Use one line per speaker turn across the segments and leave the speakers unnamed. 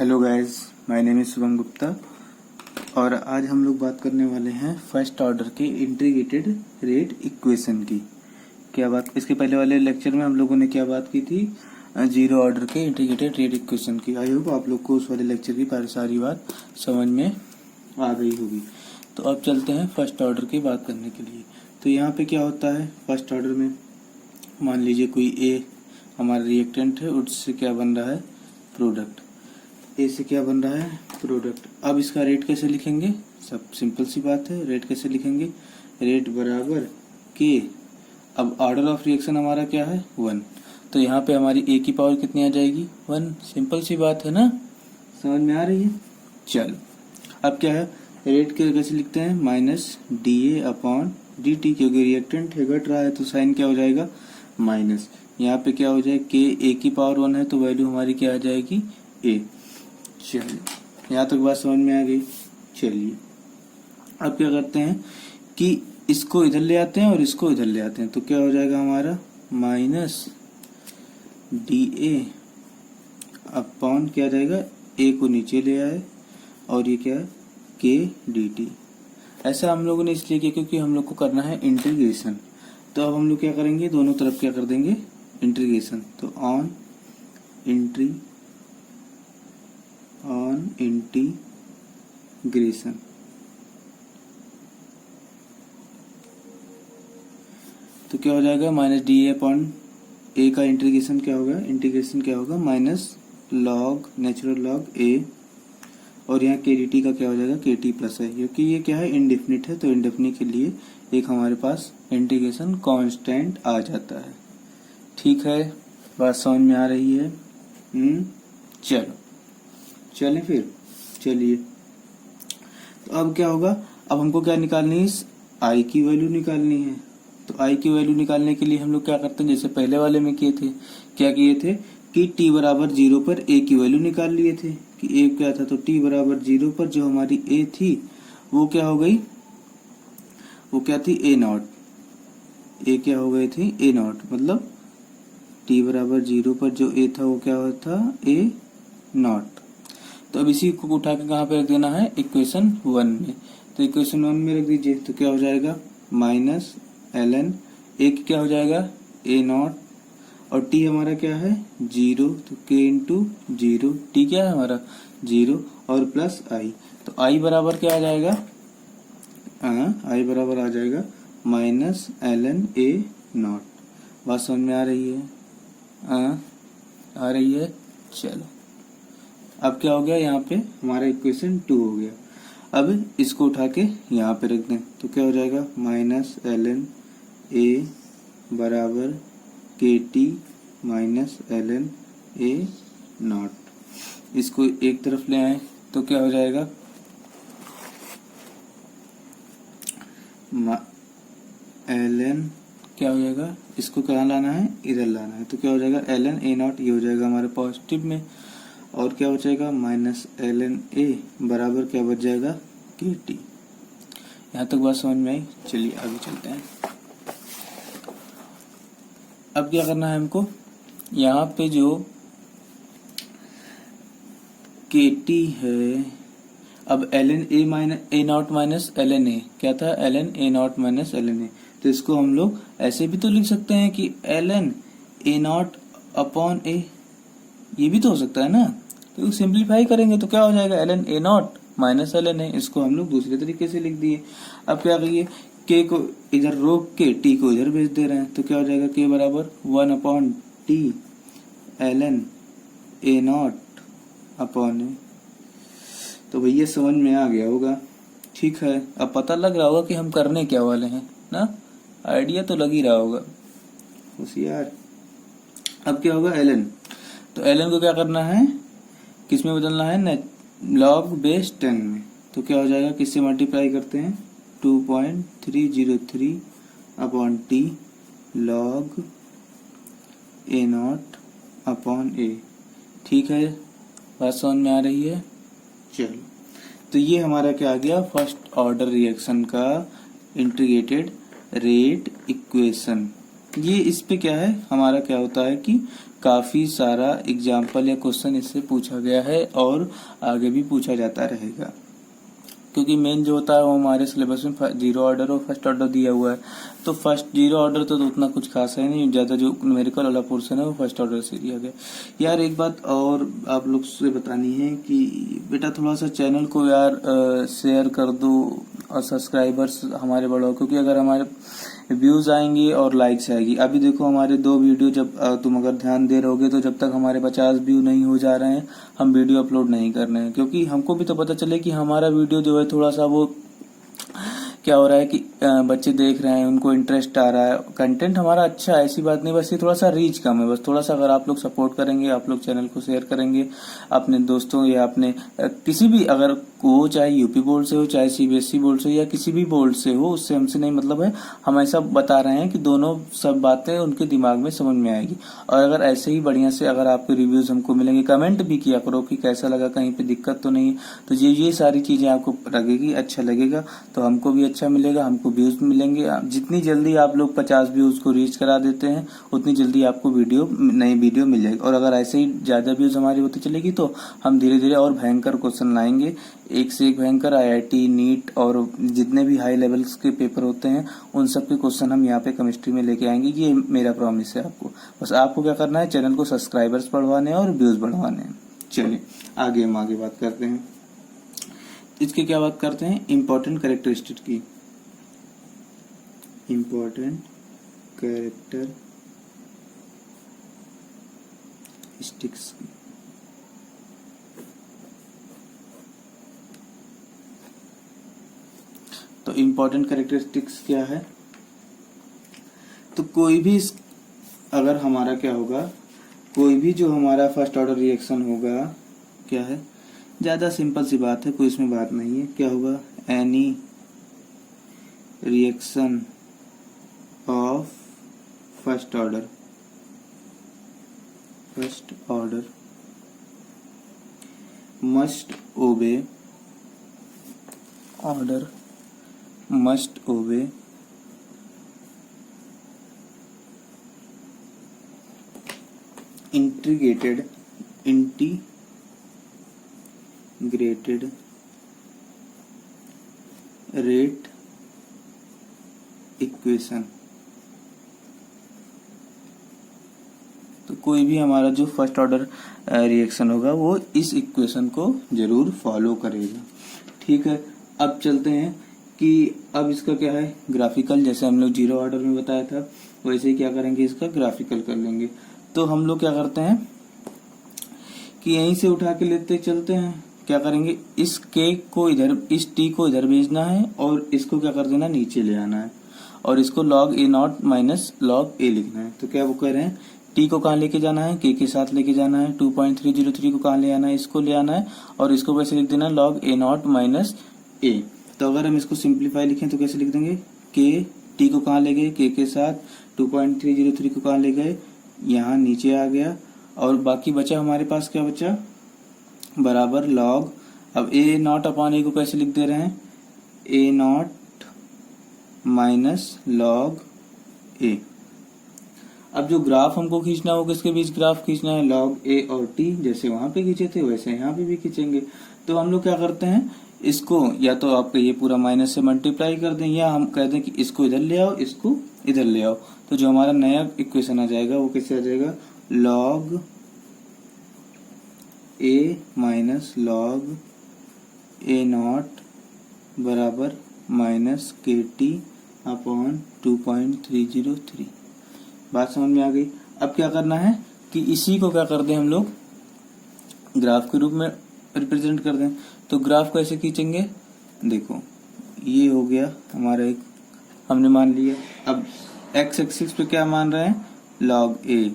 Hello guys, my name is Shubham Gupta और आज हम लोग बात करने वाले हैं फर्स्ट ऑर्डर के इंटीग्रेटेड रेट इक्वेशन की। क्या बात, इसके पहले वाले लेक्चर में हम लोगों ने क्या बात की थी? जीरो ऑर्डर के इंटीग्रेटेड रेट इक्वेशन की। आई होप आप लोग को उस वाले लेक्चर की सारी बात समझ में आ गई होगी। तो अब चलते हैं फर्स्ट ऑर्डर की बात करने के लिए। तो यहाँ पे क्या होता है फर्स्ट ऑर्डर में, मान लीजिए कोई ए हमारा रिएक्टेंट है, उससे क्या बन रहा है प्रोडक्ट। ए से क्या बन रहा है प्रोडक्ट। अब इसका रेट कैसे लिखेंगे? सब सिंपल सी बात है, रेट कैसे लिखेंगे? रेट बराबर के, अब ऑर्डर ऑफ रिएक्शन हमारा क्या है 1, तो यहाँ पे हमारी ए की पावर कितनी आ जाएगी 1। सिंपल सी बात है ना, समझ में आ रही है। चलो अब क्या है, रेट के कैसे लिखते हैं? Minus D A upon D T, क्योंकि रिएक्टेंट है घट रहा है तो साइन क्या हो जाएगा माइनस। यहाँ पे क्या हो जाए के ए की पावर 1 है तो वैल्यू हमारी क्या आ जाएगी ए। चलिए यहाँ तक बात समझ में आ गई। चलिए अब क्या करते हैं कि इसको इधर ले आते हैं और इसको इधर ले आते हैं, तो क्या हो जाएगा हमारा माइनस डी ए अपॉन क्या आ जाएगा, ए को नीचे ले आए और ये क्या है के डी टी। ऐसा हम लोगों ने इसलिए किया क्योंकि हम लोग को करना है इंटीग्रेशन। तो अब हम लोग क्या करेंगे, दोनों तरफ क्या कर देंगे इंटीग्रेशन। तो ऑन इंटीग्रेशन तो क्या हो जाएगा माइनस डी ए अपॉन ए का इंटीग्रेशन क्या होगा माइनस लॉग नेचुरल लॉग ए, और यहाँ के डी टी का क्या हो जाएगा के टी प्लस है, क्योंकि ये क्या है इंडेफिनिट है तो इंडेफिनिट के लिए एक हमारे पास इंटीग्रेशन कांस्टेंट आ जाता है। ठीक है, बात समझ में आ रही है। चलो चलें फिर। चलिए तो अब क्या होगा, अब हमको क्या निकालनी है, इस आई की वैल्यू निकालनी है। तो आई की वैल्यू निकालने के लिए हम लोग क्या करते हैं, जैसे पहले वाले में किए थे, क्या किए थे कि t बराबर 0 पर a की वैल्यू निकाल लिए थे कि a क्या था। तो t बराबर 0 पर जो हमारी a थी वो क्या हो गई, वो क्या थी a नॉट। a क्या हो गई थी a नॉट, मतलब t बराबर 0 पर जो a था वो क्या था a नॉट। तो अब इसी को उठा के कहाँ पे रख देना है इक्वेशन 1 में। तो इक्वेशन 1 में रख दीजिए, तो क्या हो जाएगा माइनस ln a क्या हो जाएगा a नॉट, और t हमारा क्या है 0, तो k इंटू 0, t क्या है हमारा 0 और प्लस i। तो i बराबर क्या आ जाएगा, i बराबर आ जाएगा माइनस ln a नॉट। बात समझ में आ रही है? आ रही है। चलो अब क्या हो गया, यहाँ पे हमारा इक्वेशन 2 हो गया। अब इसको उठा के यहाँ पे रख दें तो क्या हो जाएगा माइनस ln a बराबर के T minus ln a not. इसको एक तरफ ले आए तो क्या हो जाएगा ln क्या हो जाएगा, इसको कहाँ लाना है इधर लाना है, तो क्या हो जाएगा ln a नॉट, ये हो जाएगा हमारे पॉजिटिव में, और क्या बचेगा माइनस ln a बराबर क्या बच जाएगा के टी। यहाँ तक बात समझ में आई। चलिए आगे चलते हैं। अब क्या करना है हमको, यहाँ पे जो के टी है, अब ln a minus a not minus ln a क्या था ln a not minus ln a, तो इसको हम लोग ऐसे भी तो लिख सकते हैं कि ln a not upon a, ये भी तो हो सकता है ना। तो सिंप्लीफाई करेंगे तो क्या हो जाएगा ln a not minus ln a, इसको हम लोग दूसरे तरीके से लिख दिए। अब क्या करिए, k को इधर रोक के t को इधर भेज दे रहे हैं, तो क्या हो जाएगा k बराबर 1 upon T ln a not upon a। तो भैया समझ में आ गया होगा। ठीक है, अब पता लग रहा होगा कि हम करने क्या वाले हैं ना, आइडिया तो लग ही रहा होगा होशियार। अब क्या होगा ln, तो ln को क्या करना है, किस में बदलना है लॉग बेस 10 में। तो क्या हो जाएगा, किससे मल्टीप्लाई करते हैं 2.303 upon T log a not upon a। ठीक है, बात समझ में आ रही है। चलो तो ये हमारा क्या आ गया, फर्स्ट ऑर्डर रिएक्शन का इंटीग्रेटेड रेट इक्वेशन। ये इस पे क्या है, हमारा क्या होता है कि काफी सारा एग्जाम्पल या क्वेश्चन इससे पूछा गया है और आगे भी पूछा जाता रहेगा, क्योंकि मेन जो होता है वो हमारे सिलेबस में जीरो ऑर्डर और फर्स्ट ऑर्डर दिया हुआ है। तो फर्स्ट जीरो ऑर्डर तो उतना कुछ खास है नहीं, ज्यादा जो न्यूमेरिकल वाला पोर्शन है वो फर्स्ट ऑर्डर से दिया गया। यार एक बात और आप लोग से बतानी है कि बेटा थोड़ा सा चैनल को यार शेयर कर दो और सब्सक्राइबर्स हमारे बढ़ाओ, क्योंकि अगर हमारे व्यूज आएंगे और लाइक्स आएगी। अभी देखो हमारे 2 वीडियो जब तुम अगर ध्यान दे रहोगे तो जब तक हमारे 50 व्यू नहीं हो जा रहे हैं हम वीडियो अपलोड नहीं कर रहे हैं, क्योंकि हमको भी तो पता चले कि हमारा वीडियो जो है थोड़ा सा वो क्या हो रहा है कि बच्चे देख रहे हैं, उनको इंटरेस्ट आ रहा है, कंटेंट हमारा अच्छा है, ऐसी बात नहीं, बस ये थोड़ा सा रीच कम है। बस थोड़ा सा अगर आप लोग सपोर्ट करेंगे, आप लोग चैनल को शेयर करेंगे अपने दोस्तों या अपने किसी भी, अगर वो चाहे यूपी बोर्ड से हो, चाहे सीबीएसई बोर्ड से हो या किसी भी बोर्ड से हो, उससे हमसे नहीं मतलब है। हम ऐसा बता रहे हैं कि दोनों सब बातें उनके दिमाग में समझ में आएगी। और अगर ऐसे ही बढ़िया से अगर आपके रिव्यूज हमको मिलेंगे, कमेंट भी किया करो कि कैसा लगा, कहीं पे दिक्कत तो नहीं, तो ये सारी चीजें आपको लगेगी, अच्छा लगेगा तो हमको भी अच्छा मिलेगा, हमको व्यूज मिलेंगे। जितनी जल्दी आप लोग 50 व्यूज को रीच करा देते हैं उतनी जल्दी आपको नई वीडियो मिल जाएगी। और अगर ऐसे ही ज्यादा व्यूज हमारी होती चलेगी तो हम धीरे धीरे और भयंकर क्वेश्चन लाएंगे, एक से एक भयंकर। आईआईटी, नीट और जितने भी हाई लेवल्स के पेपर होते हैं उन सब के क्वेश्चन हम यहाँ पे केमिस्ट्री में लेके आएंगे। ये मेरा प्रॉमिस है आपको। बस आपको क्या करना है, चैनल को सब्सक्राइबर्स बढ़वाने और व्यूज बढ़वाने हैं। चलिए हम आगे बात करते हैं। इसकी क्या बात करते हैं, इम्पोर्टेंट कैरेक्टरिस्टिक की। इम्पोर्टेंट कैरेक्टरिस्टिक्स की। तो इम्पोर्टेंट कैरेक्टरिस्टिक्स क्या है, तो कोई भी अगर हमारा क्या होगा, कोई भी जो हमारा फर्स्ट ऑर्डर रिएक्शन होगा, क्या है, ज्यादा सिंपल सी बात है, कोई इसमें बात नहीं है। क्या होगा, any reaction of first order must obey integrated rate equation. तो कोई भी हमारा जो फर्स्ट ऑर्डर रिएक्शन होगा वो इस इक्वेशन को जरूर फॉलो करेगा। ठीक है, अब चलते हैं कि अब इसका क्या है, ग्राफिकल। जैसे हम लोग जीरो ऑर्डर में बताया था वैसे ही क्या करेंगे, इसका ग्राफिकल कर लेंगे। तो हम लोग क्या करते हैं कि यहीं से उठा के लेते चलते हैं। क्या करेंगे, इस के को इधर, इस टी को इधर भेजना है और इसको क्या कर देना, नीचे ले आना है और इसको log a not minus log a लिखना है। तो क्या वो कह रहे हैं, टी को कहाँ लेके जाना है, के साथ लेके जाना है। 2.303 को कहाँ ले आना है, इसको ले आना है और इसको कैसे लिख देना, log a not minus a। तो अगर हम इसको सिंप्लीफाई लिखें तो कैसे लिख देंगे, के टी को कहाँ ले गए, के साथ 2.303 को कहाँ ले गए, यहाँ नीचे आ गया और बाकी बचा हमारे पास क्या बचा, बराबर log। अब a नॉट अपॉन a को कैसे लिख दे रहे हैं, a not minus log a। अब जो ग्राफ हमको खींचना होगा, किसके बीच ग्राफ खींचना है, log a और t। जैसे वहां पे खींचे थे वैसे यहाँ पे भी खींचेंगे। तो हम लोग क्या करते हैं, इसको या तो आप ये पूरा माइनस से मल्टीप्लाई कर दें या हम कह दें कि इसको इधर ले आओ, इसको इधर ले आओ। तो जो हमारा नया इक्वेशन आ जाएगा वो कैसे आ जाएगा, log a minus log a not बराबर माइनस के टी अपॉन 2.303। बात समझ में आ गई। अब क्या करना है कि इसी को क्या कर दें हम लोग, ग्राफ के रूप में रिप्रेजेंट कर दें। तो ग्राफ को ऐसे खींचेंगे, देखो ये हो गया हमारा एक, हमने मान लिया। अब x एक्सिस पे क्या मान रहे हैं, log a,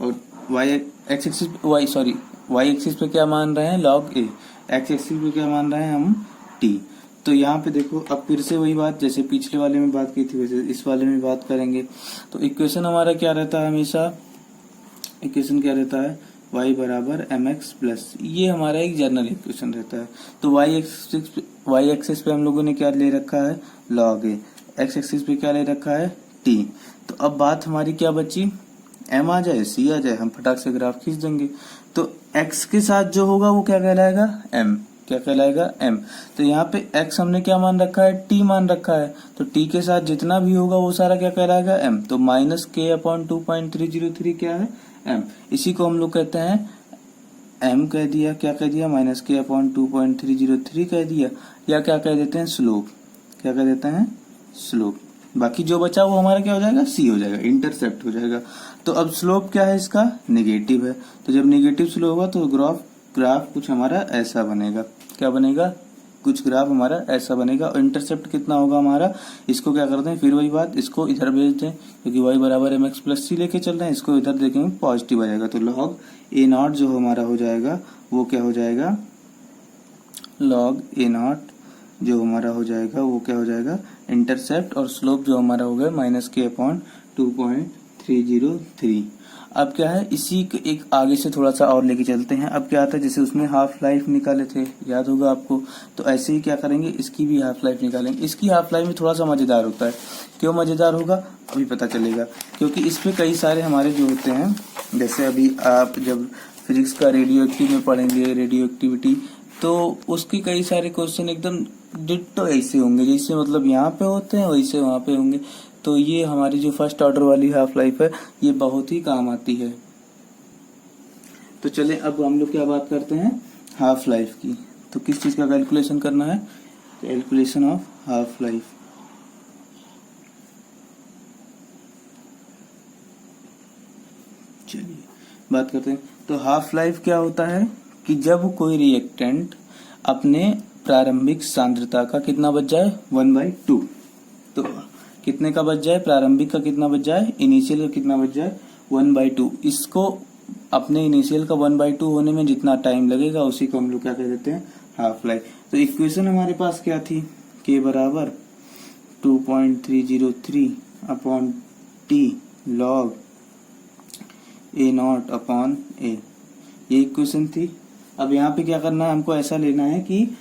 और y एक्सिस पे क्या मान रहे हैं, log a। x एक्सिस पे क्या मान रहे हैं हम, t। तो यहाँ पे देखो, अब फिर से वही बात जैसे पिछले वाले में बात की थी वैसे इस वाले में बात करेंगे। तो इक्वेशन हमारा क्या रहता है, हमेशा इक्वेशन क्या रहता है, y बराबर mx प्लस, ये हमारा एक जनरल इक्वेशन रहता है। तो y एक्सिस पे हम लोगों ने क्या ले रखा है, log a, x एक्सिस पे क्या ले रखा है, t। तो अब बात हमारी क्या बची, m आ जाए c आ जाए, हम फटाक से ग्राफ खींच देंगे। तो x के साथ जो होगा वो क्या कहलाएगा, m, क्या कहलाएगा, m। तो यहाँ पे x हमने क्या मान रखा है, t मान रखा है, तो t के साथ जितना भी होगा वो सारा क्या कहलाएगा, m। तो -k/2.303 क्या है, m। इसी को हम लोग कहते हैं m कह दिया, क्या कह दिया, -k/2.303 कह दिया, या क्या कह देते हैं, स्लोप, क्या कह देते हैं, स्लोप। बाकी जो बचा वो हमारा क्या हो जाएगा, c हो जाएगा, इंटरसेप्ट हो जाएगा। तो अब स्लोप क्या है इसका, नेगेटिव है। तो जब नेगेटिव स्लोप होगा तो ग्राफ कुछ हमारा ऐसा बनेगा, क्या बनेगा, कुछ ग्राफ हमारा ऐसा बनेगा। और इंटरसेप्ट कितना होगा हमारा, इसको क्या करते हैं, फिर वही बात, इसको इधर भेज दें क्योंकि y बराबर mx प्लस c लेके चल रहे हैं, इसको इधर देखेंगे पॉजिटिव आ जाएगा। तो log a0 जो हमारा हो जाएगा वो क्या हो जाएगा, log a0 जो हमारा हो जाएगा वो क्या हो जाएगा, इंटरसेप्ट, और स्लोप जो हमारा हो गया -k/2.303। अब क्या है, इसी के एक आगे से थोड़ा सा और लेके चलते हैं। अब क्या आता है, जैसे उसमें हाफ लाइफ निकाले थे, याद होगा आपको, तो ऐसे ही क्या करेंगे, इसकी भी हाफ लाइफ निकालेंगे। इसकी हाफ लाइफ में थोड़ा सा मजेदार होता है। क्यों मजेदार होगा, अभी पता चलेगा, क्योंकि इस पे कई सारे हमारे जो होते हैं, जैसे अभी आप जब फिजिक्स का रेडियो एक्टिव में पढ़ेंगे, रेडियो एक्टिविटी, तो उसके कई सारे क्वेश्चन एकदम डिट्टो ऐसे होंगे, जैसे मतलब यहाँ पे होते हैं वैसे वहां पे होंगे। तो ये हमारी जो फर्स्ट ऑर्डर वाली हाफ लाइफ है ये बहुत ही काम आती है। तो चले अब हम लोग क्या बात करते हैं, हाफ लाइफ की। तो किस चीज का कैलकुलेशन करना है, कैलकुलेशन ऑफ हाफ लाइफ। चलिए बात करते हैं। तो हाफ लाइफ क्या होता है कि जब कोई रिएक्टेंट अपने प्रारंभिक सांद्रता का कितना बच जाए, 1/2। तो कितने का बच जाए, प्रारंभिक का कितना बच जाए, इनिशियल का कितना बच जाए, 1/2। इसको अपने इनिशियल का 1/2 होने में जितना टाइम लगेगा उसी को हम लोग क्या कह देते हैं, हाफ लाइफ। तो इक्वेशन हमारे पास क्या थी, k बराबर 2.303 upon t log a0 upon a, ये इक्वेशन थी। अब यहाँ पे क्या करना है, हमको ऐसा लेना है कि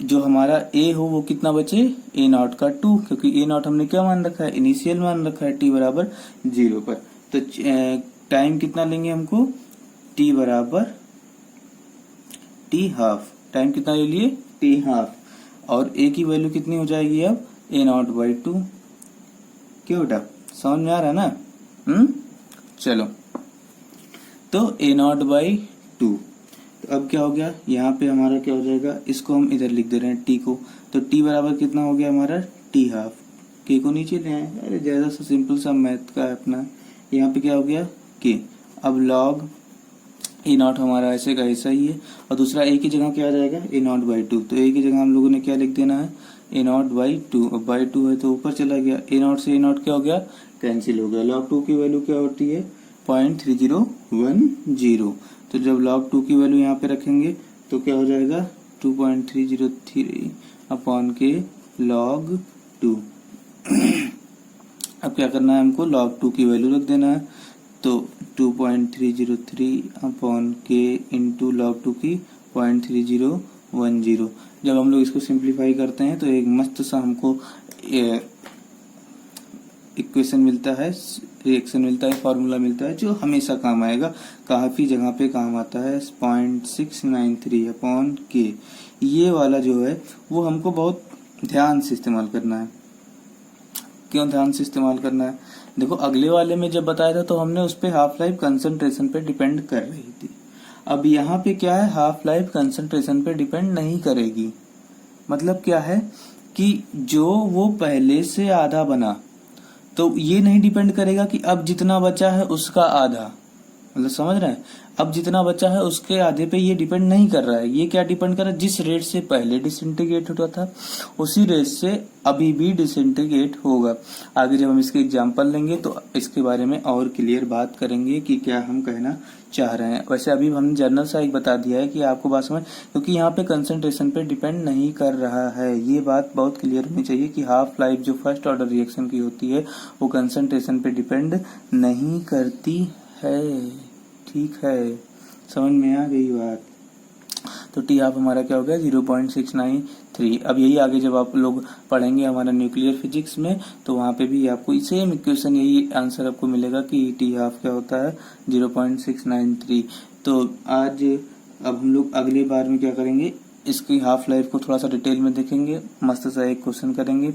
जो हमारा a हो वो कितना बचे, a0 का 2, क्योंकि a0 हमने क्या मान रखा है, इनिशियल मान रखा है, t बराबर 0 पर। तो टाइम कितना लेंगे हमको, t बराबर t हाफ, टाइम कितना ले लिए, t हाफ, और a की वैल्यू कितनी हो जाएगी अब, a0/2। क्यों बेटा, समझ में आ रहा है ना, चलो, तो a0/2। तो अब क्या हो गया, यहाँ पे हमारा क्या हो जाएगा, इसको हम इधर लिख दे रहे हैं t को, तो t बराबर कितना हो गया हमारा, t हाफ, k को नीचे ले आए, अरे ज्यादा सा सिंपल सा मैथ का है अपना। यहाँ पे क्या हो गया, k। अब log a0 हमारा ऐसे का ऐसा ही है, और दूसरा a की जगह क्या आ जाएगा, a0/2। तो a की जगह हम लोगों ने क्या लिख देना है, a0/2। अब बाई 2 है तो ऊपर चला गया, a0 से a0 क्या हो गया, कैंसिल हो गया। log 2 की वैल्यू क्या होती है, 0.3010। तो जब log 2 की वैल्यू यहाँ पे रखेंगे तो क्या हो जाएगा, 2.303 अपॉन के log 2। अब क्या करना है हमको, log 2 की वैल्यू रख देना है, तो 2.303 अपॉन के इंटू log 2 की 0.3010। जब हम लोग इसको सिंप्लीफाई करते हैं तो एक मस्त सा हमको इक्वेशन मिलता है, रिएक्शन मिलता है, फॉर्मूला मिलता है जो हमेशा काम आएगा, काफी जगह पे काम आता है, 0.693 अपॉन के। ये वाला जो है वो हमको बहुत ध्यान से इस्तेमाल करना है। क्यों ध्यान से इस्तेमाल करना है, देखो अगले वाले में जब बताया था तो हमने उस पे हाफ लाइफ कंसंट्रेशन पे डिपेंड कर रही थी। अब यहाँ पे क्या है, हाफ लाइफ कंसंट्रेशन पे डिपेंड नहीं करेगी। मतलब क्या है कि जो वो पहले से आधा बना, तो ये नहीं डिपेंड करेगा कि अब जितना बचा है उसका आधा, मतलब समझ रहे हैं, अब जितना बचा है उसके आधे पे ये डिपेंड नहीं कर रहा है। ये क्या डिपेंड कर रहा है, जिस रेट से पहले डिसइंटीग्रेट होता था उसी रेट से अभी भी डिसइंटीग्रेट होगा। आगे जब हम इसके एग्जांपल लेंगे तो इसके बारे में और क्लियर बात करेंगे कि क्या हम कहना चाह रहे हैं। वैसे अभी हमने जनरल सा एक बता दिया है कि आपको बात समझ, क्योंकि यहाँ पे कंसंट्रेशन पे डिपेंड नहीं कर रहा है। ये बात बहुत क्लियर होनी चाहिए कि हाफ लाइफ जो फर्स्ट ऑर्डर रिएक्शन की होती है वो कंसंट्रेशन पे डिपेंड नहीं करती है। ठीक है, समझ में आ गई बात। तो टी हाफ हमारा क्या हो गया, 0.693 3। अब यही आगे जब आप लोग पढ़ेंगे हमारा न्यूक्लियर फिजिक्स में, तो वहाँ पे भी आपको सेम इक्वेशन, यही आंसर आपको मिलेगा कि टी हाफ क्या होता है 0.693। तो आज अब हम लोग अगली बार में क्या करेंगे, इसकी हाफ लाइफ को थोड़ा सा डिटेल में देखेंगे, मस्त सा एक क्वेश्चन करेंगे।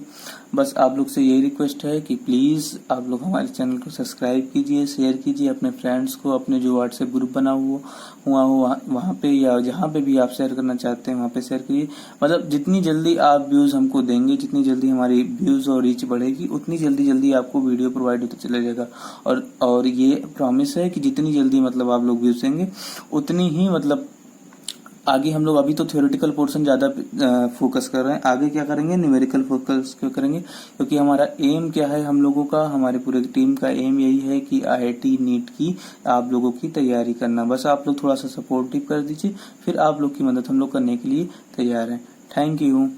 बस आप लोग से यही रिक्वेस्ट है कि प्लीज़ आप लोग हमारे चैनल को सब्सक्राइब कीजिए, शेयर कीजिए अपने फ्रेंड्स को, अपने जो व्हाट्सएप ग्रुप बना हुआ हो वहाँ पे, या जहाँ पे भी आप शेयर करना चाहते हैं वहाँ पे शेयर कीजिए। मतलब जितनी जल्दी आप व्यूज़ हमको देंगे, जितनी जल्दी हमारी व्यूज़ और रीच बढ़ेगी, उतनी जल्दी आपको वीडियो प्रोवाइड होता चला जाएगा। और ये प्रॉमिस है कि जितनी जल्दी मतलब आप लोग व्यूज़ देंगे, उतनी ही मतलब आगे हम लोग, अभी तो थ्योरेटिकल पोर्शन ज़्यादा फोकस कर रहे हैं, आगे क्या करेंगे, न्यूमेरिकल फोकस क्यों करेंगे, क्योंकि हमारा एम क्या है, हम लोगों का, हमारे पूरे टीम का एम यही है कि IIT नीट की आप लोगों की तैयारी करना। बस आप लोग थोड़ा सा सपोर्टिव कर दीजिए, फिर आप लोग की मदद हम लोग करने के लिए तैयार हैं। Thank you.